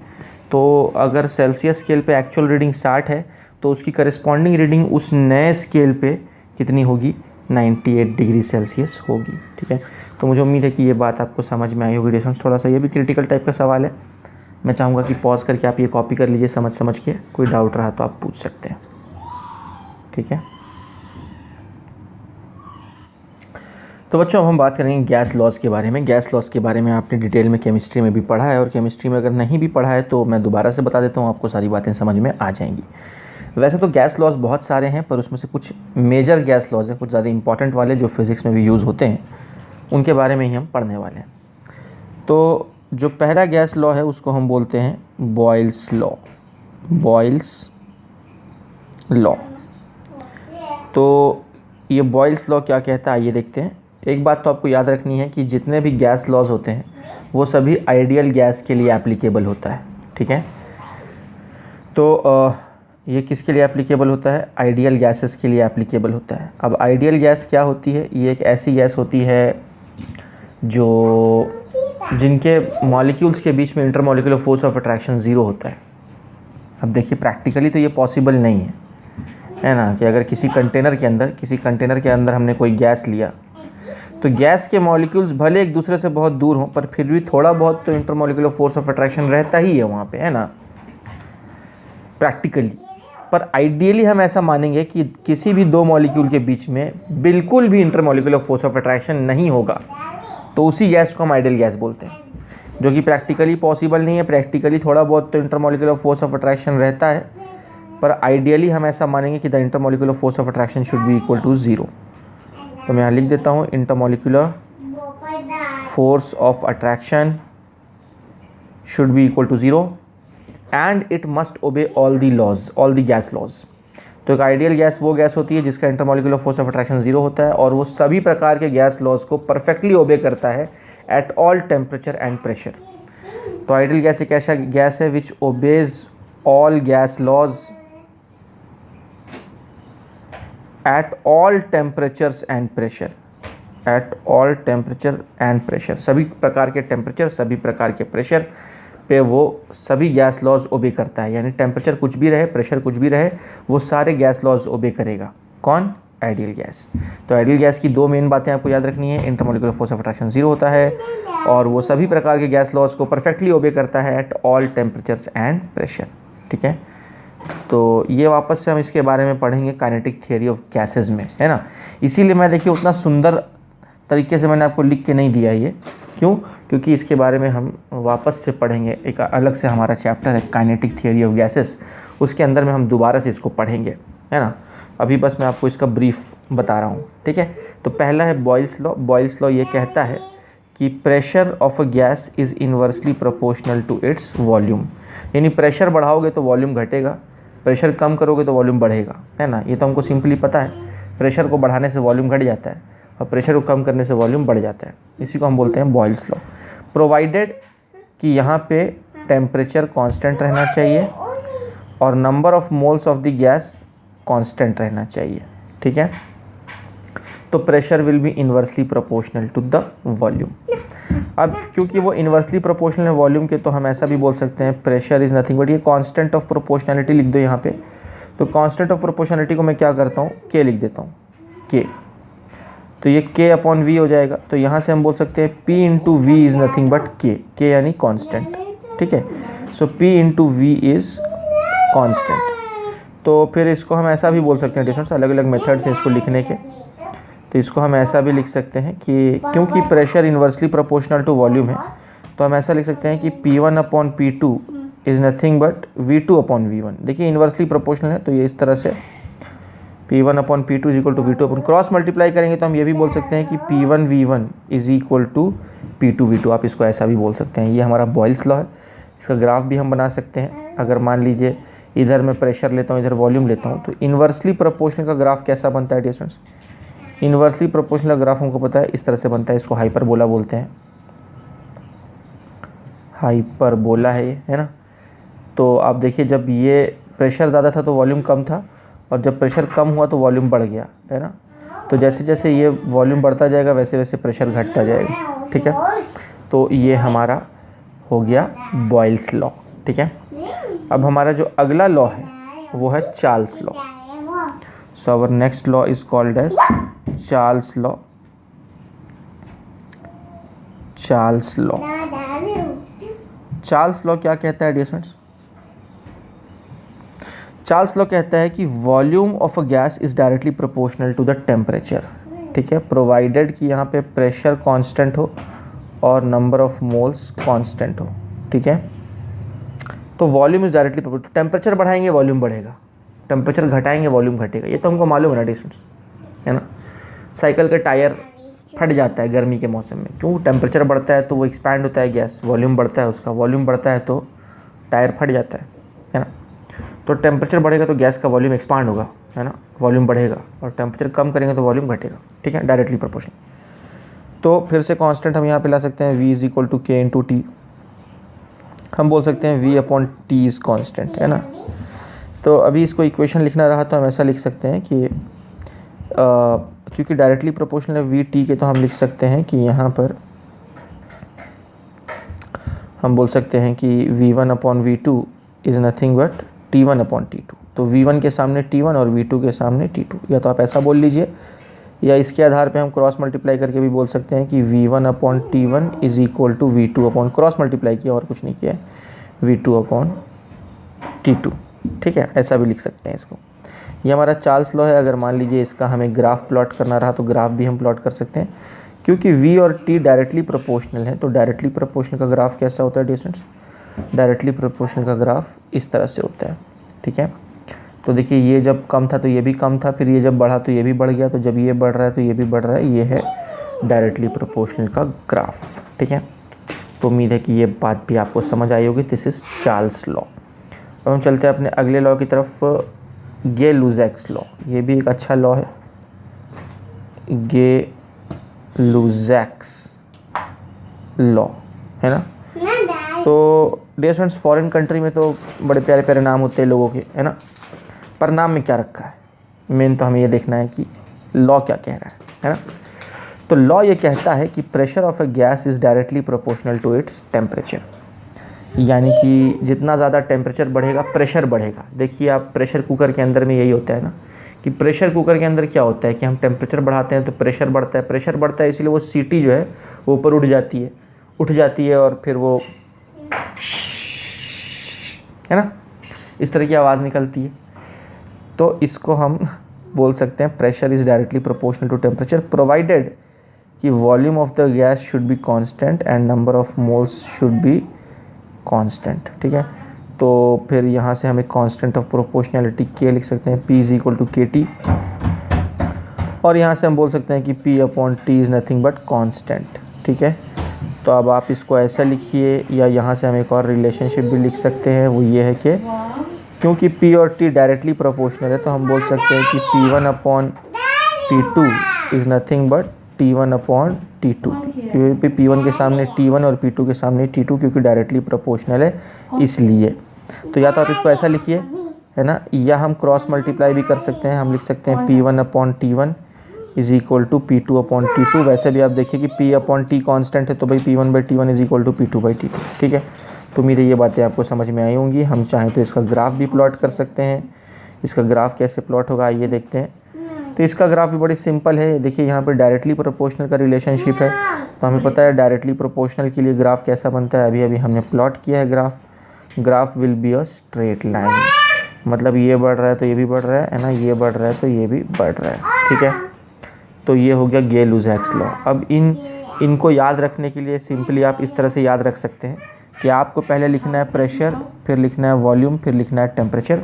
तो अगर सेल्सियस स्केल पे एक्चुअल रीडिंग 60 है तो उसकी करस्पॉन्डिंग रीडिंग उस नए स्केल पे कितनी होगी, 98 डिग्री सेल्सियस होगी। ठीक है, तो मुझे उम्मीद है कि ये बात आपको समझ में आई होगी डिस्टेंस। थोड़ा सा ये भी क्रिटिकल टाइप का सवाल है, मैं चाहूँगा कि पॉज करके आप ये कॉपी कर लीजिए समझ के, कोई डाउट रहा तो आप पूछ सकते हैं। ठीक है। तो बच्चों अब हम बात करेंगे गैस लॉज के बारे में। गैस लॉज के बारे में आपने डिटेल में केमिस्ट्री में भी पढ़ा है, और केमिस्ट्री में अगर नहीं भी पढ़ा है तो मैं दोबारा से बता देता हूँ, आपको सारी बातें समझ में आ जाएंगी। वैसे तो गैस लॉज बहुत सारे हैं, पर उसमें से कुछ मेजर गैस लॉज हैं, कुछ ज़्यादा इंपॉर्टेंट वाले जो फिज़िक्स में भी यूज़ होते हैं, उनके बारे में ही हम पढ़ने वाले हैं। तो जो पहला गैस लॉ है उसको हम बोलते हैं बॉयल्स लॉ। Boyle's law. तो ये बॉयल्स लॉ क्या कहता है आइए देखते हैं। एक बात तो आपको याद रखनी है कि जितने भी गैस लॉज होते हैं वो सभी आइडियल गैस के लिए एप्लीकेबल होता है, ठीक है। तो ये किसके लिए एप्लीकेबल होता है? आइडियल गैसेस के लिए एप्लीकेबल होता है। अब आइडियल गैस क्या होती है? ये एक ऐसी गैस होती है जो जिनके मॉलिक्यूल्स के बीच में intermolecular force of attraction zero होता है। अब देखिए प्रैक्टिकली तो ये पॉसिबल नहीं है ना, कि अगर किसी कंटेनर के अंदर हमने कोई गैस लिया तो गैस के मॉलिक्यूल्स भले एक दूसरे से बहुत दूर हों, पर फिर भी थोड़ा बहुत तो इंटरमॉलिक्यूलर फोर्स ऑफ अट्रैक्शन रहता ही है वहाँ पे, है ना, प्रैक्टिकली। पर आइडियली हम ऐसा मानेंगे कि किसी भी दो मॉलिक्यूल के बीच में बिल्कुल भी इंटरमॉलिक्यूलर फोर्स ऑफ अट्रैक्शन नहीं होगा, तो उसी गैस को हम आइडियल गैस बोलते हैं, जो कि प्रैक्टिकली पॉसिबल नहीं है। प्रैक्टिकली थोड़ा बहुत तो इंटरमॉलिक्यूलर फोर्स ऑफ अट्रैक्शन रहता है, पर आइडियली हम ऐसा मानेंगे कि the intermolecular force of attraction should be equal to zero. तो मैं यहाँ लिख देता हूँ intermolecular force of attraction should be equal to zero and it must obey all the gas laws. तो एक आइडियल गैस वो गैस होती है जिसका intermolecular force of attraction zero होता है, और वो सभी प्रकार के गैस लॉज को परफेक्टली ओबे करता है at all temperature and pressure. तो आइडियल गैस एक ऐसा गैस है which obeys all gas laws at all temperatures and pressure. At all temperature and pressure, सभी प्रकार के टेम्परेचर, सभी प्रकार के प्रेशर पे वो सभी गैस लॉज ओबे करता है। यानी टेम्परेचर कुछ भी रहे, प्रेशर कुछ भी रहे, वो सारे गैस लॉज ओबे करेगा। कौन? Ideal gas. तो आइडियल गैस की दो मेन बातें आपको याद रखनी है, intermolecular force of attraction zero होता है और वो सभी प्रकार के गैस लॉज को परफेक्टली ओबे करता है at all temperatures and pressure, ठीक है। तो ये वापस से हम इसके बारे में पढ़ेंगे काइनेटिक थियरी ऑफ गैसेस में, है ना। इसीलिए मैं देखिए उतना सुंदर तरीके से मैंने आपको लिख के नहीं दिया ये, क्यों? क्योंकि इसके बारे में हम वापस से पढ़ेंगे, एक अलग से हमारा चैप्टर है काइनेटिक थियरी ऑफ गैसेस, उसके अंदर में हम दोबारा से इसको पढ़ेंगे, है ना। अभी बस मैं आपको इसका ब्रीफ बता रहा हूँ, ठीक है। तो पहला है बॉयल्स लॉ। बॉयल्स लॉ ये कहता है कि pressure of a gas is inversely proportional to its volume. यानी प्रेशर बढ़ाओगे तो वॉल्यूम घटेगा, प्रेशर कम करोगे तो वॉल्यूम बढ़ेगा, है ना। ये तो हमको सिंपली पता है, प्रेशर को बढ़ाने से वॉल्यूम घट जाता है और प्रेशर को कम करने से वॉल्यूम बढ़ जाता है। इसी को हम बोलते हैं बॉयल्स लॉ। प्रोवाइडेड कि यहाँ पे टेम्परेचर कांस्टेंट रहना चाहिए और number of moles of the gas constant रहना चाहिए, ठीक है। तो pressure will be inversely proportional to the volume. अब क्योंकि वो इन्वर्सली प्रोपोर्शनल है वॉल्यूम के, तो हम ऐसा भी बोल सकते हैं प्रेशर इज़ नथिंग बट, ये कांस्टेंट ऑफ प्रोपोर्शनैलिटी लिख दो यहाँ पे। तो कांस्टेंट ऑफ प्रोपोर्शनैलिटी को मैं क्या करता हूँ, के लिख देता हूँ, के। तो ये k अपॉन वी हो जाएगा। तो यहाँ से हम बोल सकते हैं P into V is nothing but K यानी कांस्टेंट, ठीक है। So P into V is constant. तो फिर इसको हम ऐसा भी बोल सकते हैं, डिफरेंट अलग अलग मेथड्स हैं इसको लिखने के। तो इसको हम ऐसा भी लिख सकते हैं कि क्योंकि pressure inversely proportional to volume है, तो हम ऐसा लिख सकते हैं कि P1 upon P2 is nothing but V2 upon V1। देखिए इन्वर्सली प्रोपोर्शनल है, तो ये इस तरह से P1 upon P2 is equal to V2 upon cross multiply करेंगे तो हम ये भी बोल सकते हैं कि P1 V1 is equal to P2 V2। आप इसको ऐसा भी बोल सकते हैं। ये हमारा बॉयल्स लॉ है। इसका ग्राफ भी हम बना सकते हैं। अगर मान लीजिए इधर मैं प्रेशर लेता हूँ, इधर वॉल्यूम लेता हूँ, तो इन्वर्सली प्रोपोर्शनल का ग्राफ कैसा बनता है dear students? Inversely proportional graph हमको पता है इस तरह से बनता है। इसको हाइपरबोला बोलते हैं, हाइपरबोला है ये, है ना। तो आप देखिए जब ये प्रेशर ज़्यादा था तो वॉल्यूम कम था, और जब प्रेशर कम हुआ तो वॉल्यूम बढ़ गया, है ना। तो जैसे जैसे ये वॉल्यूम बढ़ता जाएगा वैसे वैसे प्रेशर घटता जाएगा, ठीक है। तो ये हमारा हो गया बॉयल्स लॉ, ठीक है। अब हमारा जो अगला लॉ है वो है Charles law. So our next law is called as Charles law. Charles law, Charles law क्या कहता है डियर स्टूडेंट्स? चार्ल्स लॉ कहता है कि volume of a gas is directly proportional to the temperature. ठीक है, प्रोवाइडेड कि यहाँ पे प्रेशर कांस्टेंट हो और नंबर ऑफ मोल्स कांस्टेंट हो, ठीक है। तो volume is directly proportional, temperature बढ़ाएंगे वॉल्यूम बढ़ेगा, टेम्परेचर घटाएंगे वॉल्यूम घटेगा, ये तो हमको मालूम है ना डिस्टेंस, है ना। साइकिल का टायर फट जाता है गर्मी के मौसम में, क्यों? टेम्परेचर बढ़ता है तो वो एक्सपैंड होता है गैस, वॉल्यूम बढ़ता है उसका, वॉल्यूम बढ़ता है तो टायर फट जाता है ना। तो टेम्परेचर बढ़ेगा तो गैस का वॉल्यूम एक्सपांड होगा, है ना, वॉल्यूम बढ़ेगा, और टेम्परेचर कम करेंगे तो वॉल्यूम घटेगा, ठीक है, डायरेक्टली प्रोपोर्शनल। तो फिर से कांस्टेंट हम यहाँ पे ला सकते हैं, v इज इक्वल टू के इंटू टी, हम बोल सकते हैं v upon T is constant, है ना। तो अभी इसको इक्वेशन लिखना रहा तो हम ऐसा लिख सकते हैं कि क्योंकि डायरेक्टली प्रोपोर्शनल है v टी के, तो हम लिख सकते हैं कि यहाँ पर हम बोल सकते हैं कि v1 upon v2 is nothing but t1 upon t2। तो v1 के सामने t1 और v2 के सामने t2, या तो आप ऐसा बोल लीजिए, या इसके आधार पे हम क्रॉस मल्टीप्लाई करके भी बोल सकते हैं कि v1 upon t1 is equal to v2 upon, cross multiply किया और कुछ नहीं किया है, v2 अपॉन t2, ठीक है, ऐसा भी लिख सकते हैं इसको। ये हमारा चार्ल्स लॉ है। अगर मान लीजिए इसका हमें ग्राफ प्लॉट करना रहा तो ग्राफ भी हम प्लॉट कर सकते हैं, क्योंकि v और t डायरेक्टली प्रोपोर्शनल है। तो डायरेक्टली प्रोपोर्शनल का ग्राफ कैसा होता है डिस्टेंस? डायरेक्टली प्रोपोर्शनल का ग्राफ इस तरह से होता है, ठीक है। तो देखिए ये जब कम था तो ये भी कम था, फिर ये जब बढ़ा तो ये भी बढ़ गया, तो जब ये बढ़ रहा है तो ये भी बढ़ रहा है, ये है डायरेक्टली प्रोपोर्शनल का ग्राफ, ठीक है। तो उम्मीद है कि ये बात भी आपको समझ आई होगी। This is Charles law. अब हम चलते हैं अपने अगले लॉ की तरफ, गे-लुजैक्स लॉ। ये भी एक अच्छा लॉ है, गे-लुजैक्स लॉ, है ना। तो डियर स्टूडेंट्स, फॉरेन कंट्री में तो बड़े प्यारे प्यारे नाम होते हैं लोगों के, है ना, पर नाम में क्या रखा है, मेन तो हमें ये देखना है कि लॉ क्या कह रहा है ना। तो लॉ ये कहता है कि pressure of a gas is directly proportional to its temperature, यानी कि जितना ज़्यादा टेम्परेचर बढ़ेगा प्रेशर बढ़ेगा। देखिए आप प्रेशर कुकर के अंदर में यही होता है ना, कि प्रेशर कुकर के अंदर क्या होता है कि हम टेम्परेचर बढ़ाते हैं तो प्रेशर बढ़ता है, प्रेशर बढ़ता है इसलिए वो सीटी जो है वो ऊपर उठ जाती है और फिर वो, है ना, इस तरह की आवाज़ निकलती है। तो इसको हम बोल सकते हैं pressure is directly proportional to temperature, provided कि volume of the gas should be constant and number of moles should be constant, ठीक है। तो फिर यहाँ से हमें कांस्टेंट ऑफ प्रोपोर्शनैलिटी के लिख सकते हैं, p इज इक्वल टू के टी, और यहाँ से हम बोल सकते हैं कि p upon T is nothing but constant, ठीक है। तो अब आप इसको ऐसा लिखिए, या यहाँ से हम एक और रिलेशनशिप भी लिख सकते हैं, वो ये है कि क्योंकि p और t डायरेक्टली प्रोपोर्शनल है तो हम बोल सकते हैं कि p1 upon p2 is nothing but t1 upon t2, क्योंकि p1 के सामने t1 और p2 के सामने t2, क्योंकि डायरेक्टली प्रोपोर्शनल है इसलिए। तो या तो आप इसको ऐसा लिखिए, है ना, या हम क्रॉस मल्टीप्लाई भी कर सकते हैं, हम लिख सकते हैं p1 upon t1 is equal to p2 upon t2। वैसे भी आप देखिए कि p अपॉन t कांस्टेंट है, तो भाई p1 by t1 is equal to p2 by t2, ठीक है। तो उम्मीद है ये बातें आपको समझ में आई होंगी। हम चाहें तो इसका ग्राफ भी प्लॉट कर सकते हैं। इसका ग्राफ कैसे प्लॉट होगा आइए देखते हैं। तो इसका ग्राफ भी बड़ी सिंपल है। देखिए यहाँ पर डायरेक्टली प्रोपोर्शनल का रिलेशनशिप है, तो हमें पता है डायरेक्टली प्रोपोर्शनल के लिए ग्राफ कैसा बनता है, अभी हमने प्लॉट किया है graph will be a straight line, मतलब ये बढ़ रहा है तो ये भी बढ़ रहा है ना, ये बढ़ रहा है तो ये भी बढ़ रहा है, ठीक है। तो ये हो गया गे-लुजैक्स लॉ। अब इनको याद रखने के लिए सिंपली आप इस तरह से याद रख सकते हैं कि आपको पहले लिखना है प्रेशर, फिर लिखना है वॉल्यूम, फिर लिखना है टेम्परेचर,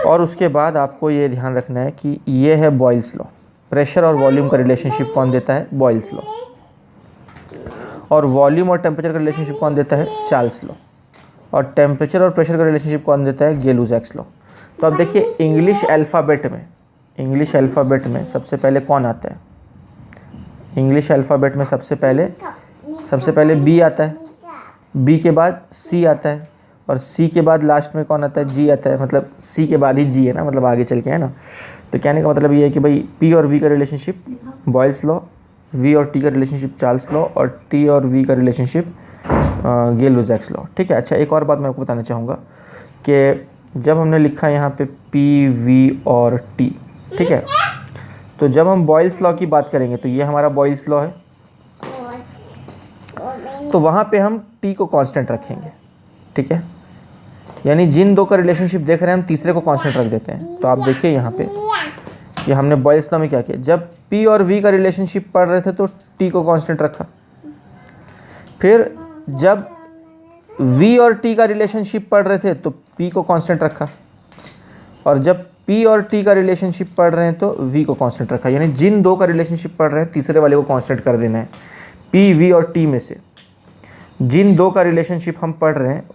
और उसके बाद आपको ये ध्यान रखना है कि ये है बॉयल्स लॉ। प्रेशर और वॉल्यूम का रिलेशनशिप कौन देता है? Boyle's law. और वॉल्यूम और टेम्परेचर का रिलेशनशिप कौन देता है? Charles law. और टेम्परेचर और प्रेशर का रिलेशनशिप कौन देता है? गे-लुजैक्स लॉ। तो अब देखिए इंग्लिश अल्फ़ाबेट में सबसे पहले कौन आता है? इंग्लिश अल्फ़ाबेट में सबसे पहले बी आता है, बी के बाद सी आता है, और सी के बाद लास्ट में कौन आता है? जी आता है, मतलब सी के बाद ही जी है ना, मतलब आगे चल के, है ना। तो कहने का मतलब ये है कि भाई पी और वी का रिलेशनशिप बॉयल्स लॉ, वी और टी का रिलेशनशिप चार्ल्स लॉ, और टी और वी का रिलेशनशिप गे-लुजैक्स लॉ, ठीक है। अच्छा, एक और बात मैं आपको बताना चाहूँगा कि जब हमने लिखा यहाँ पे पी, वी और टी, ठीक है, तो जब हम बॉयल्स लॉ की बात करेंगे तो ये हमारा बॉयल्स लॉ है, तो वहाँ पे हम टी को कांस्टेंट रखेंगे, ठीक है। यानी जिन दो का रिलेशनशिप देख रहे हैं हम तीसरे को कांस्टेंट रख देते हैं। तो आप देखिए यहाँ पे कि हमने बॉयल्स लॉ में क्या किया, जब P और V का रिलेशनशिप पढ़ रहे थे तो T को कांस्टेंट रखा, फिर जब V और T का रिलेशनशिप पढ़ रहे थे तो P को कांस्टेंट रखा, और जब P और T का रिलेशनशिप पढ़ रहे हैं तो V को कांस्टेंट रखा। यानी जिन दो का रिलेशनशिप पढ़ रहे हैं तीसरे वाले को कांस्टेंट कर देना है। P, V और T में से जिन दो का रिलेशनशिप हम पढ़ रहे हैं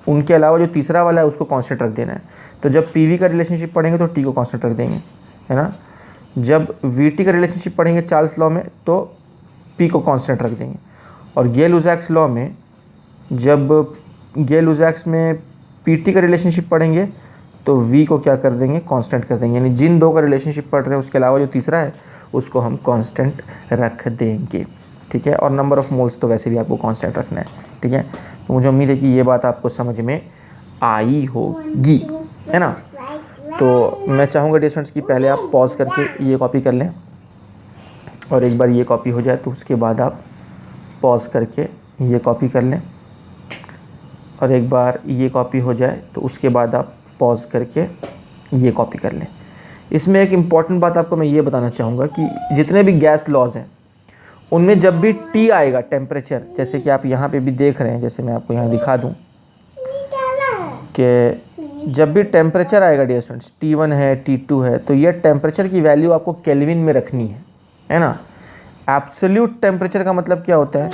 उनके अलावा जो तीसरा वाला है उसको कांस्टेंट रख देना है। तो जब PV का रिलेशनशिप पढ़ेंगे तो T को कांस्टेंट रख देंगे, है ना। जब VT का रिलेशनशिप पढ़ेंगे चार्ल्स लॉ में तो P को कांस्टेंट रख देंगे। और गे-लुसाक्स लॉ में जब गे-लुसाक्स में PT का रिलेशनशिप पढ़ेंगे तो V को क्या कर देंगे, कांस्टेंट कर देंगे। यानी जिन दो का रिलेशनशिप पढ़ रहे हैं उसके अलावा जो तीसरा है उसको हम कांस्टेंट रख देंगे, ठीक है। और नंबर ऑफ़ मोल्स तो वैसे भी आपको कांस्टेंट रखना है, ठीक है। तो मुझे उम्मीद है कि ये बात आपको समझ में आई होगी, है ना। तो मैं चाहूँगा डियर स्टूडेंट्स कि पहले आप पॉज करके ये कॉपी कर लें, और एक बार ये कॉपी हो जाए तो उसके बाद आप पॉज करके ये कॉपी कर लें, और एक बार ये कॉपी हो जाए तो उसके बाद आप पॉज करके ये कॉपी कर लें। इसमें एक इम्पॉर्टेंट बात आपको मैं ये बताना चाहूँगा कि जितने भी गैस लॉज हैं उनमें जब भी T आएगा टेम्परेचर, जैसे कि आप यहाँ पे भी देख रहे हैं, जैसे मैं आपको यहाँ दिखा दूँ कि जब भी टेम्परेचर आएगा डियर स्टूडेंट्स, T1 है T2 है, तो ये टेम्परेचर की वैल्यू आपको केल्विन में रखनी है ना। एब्सोल्यूट टेम्परेचर का मतलब क्या होता है,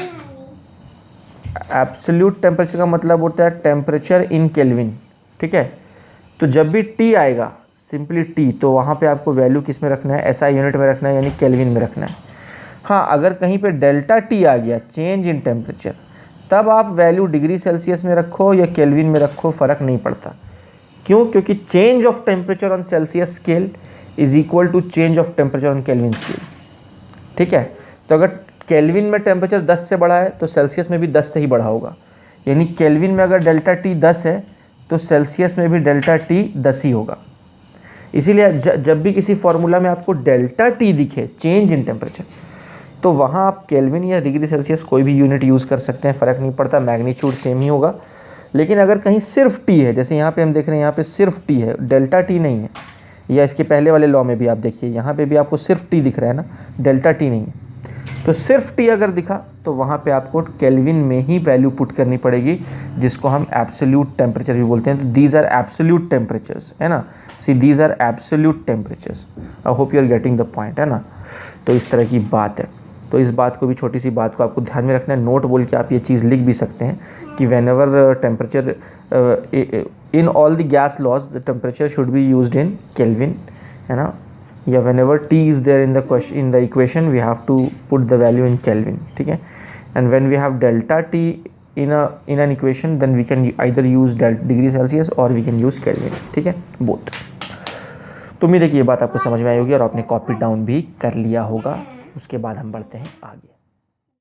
एब्सोल्यूट टेम्परेचर का मतलब होता है टेम्परेचर इन केल्विन, ठीक है। तो जब भी T आएगा सिंपली T, तो वहाँ पे आपको वैल्यू किस में रखना है, SI यूनिट में रखना है, यानी केल्विन में रखना है। हाँ, अगर कहीं पे डेल्टा T आ गया, चेंज इन टेम्परेचर, तब आप वैल्यू डिग्री सेल्सियस में रखो या केल्विन में रखो, फ़र्क नहीं पड़ता। क्यों? क्योंकि change of temperature on Celsius scale is equal to change of temperature on Kelvin scale, ठीक है। तो अगर केल्विन में टेम्परेचर 10 से बढ़ा है तो सेल्सियस में भी 10 से ही बढ़ा होगा। यानी केल्विन में अगर डेल्टा T 10 है तो सेल्सियस में भी डेल्टा T 10 ही होगा। इसीलिए जब भी किसी फॉर्मूला में आपको डेल्टा T दिखे, चेंज इन टेम्परेचर, तो वहाँ आप केल्विन या डिग्री सेल्सियस कोई भी यूनिट यूज़ कर सकते हैं, फ़र्क नहीं पड़ता, मैग्नीट्यूड सेम ही होगा। लेकिन अगर कहीं सिर्फ T है, जैसे यहाँ पे हम देख रहे हैं, यहाँ पे सिर्फ T है, डेल्टा T नहीं है, या इसके पहले वाले लॉ में भी आप देखिए यहाँ पे भी आपको सिर्फ T दिख रहा है ना, डेल्टा T नहीं है। तो सिर्फ T अगर दिखा तो वहाँ पे आपको केल्विन में ही वैल्यू पुट करनी पड़ेगी, जिसको हम एब्सोल्यूट टेम्परेचर भी बोलते हैं। तो दीज आर एब्सोल्यूट टेम्परेचर्स, है ना। See these are absolute temperatures. I hope you are getting the point, है ना। तो इस तरह की बात है। तो इस बात को भी, छोटी सी बात को आपको ध्यान में रखना है। नोट बोल के आप ये चीज़ लिख भी सकते हैं कि whenever temperature in all the gas laws the temperature should be used in Kelvin, है ना। या whenever T is there in the equation we have to put the value in Kelvin, ठीक है। and when we have delta T in an equation then we can either use degree Celsius or we can use Kelvin, ठीक है, both। तो उम्मीद है कि ये बात आपको समझ में आई होगी और आपने कॉपी डाउन भी कर लिया होगा। उसके बाद हम बढ़ते हैं आगे।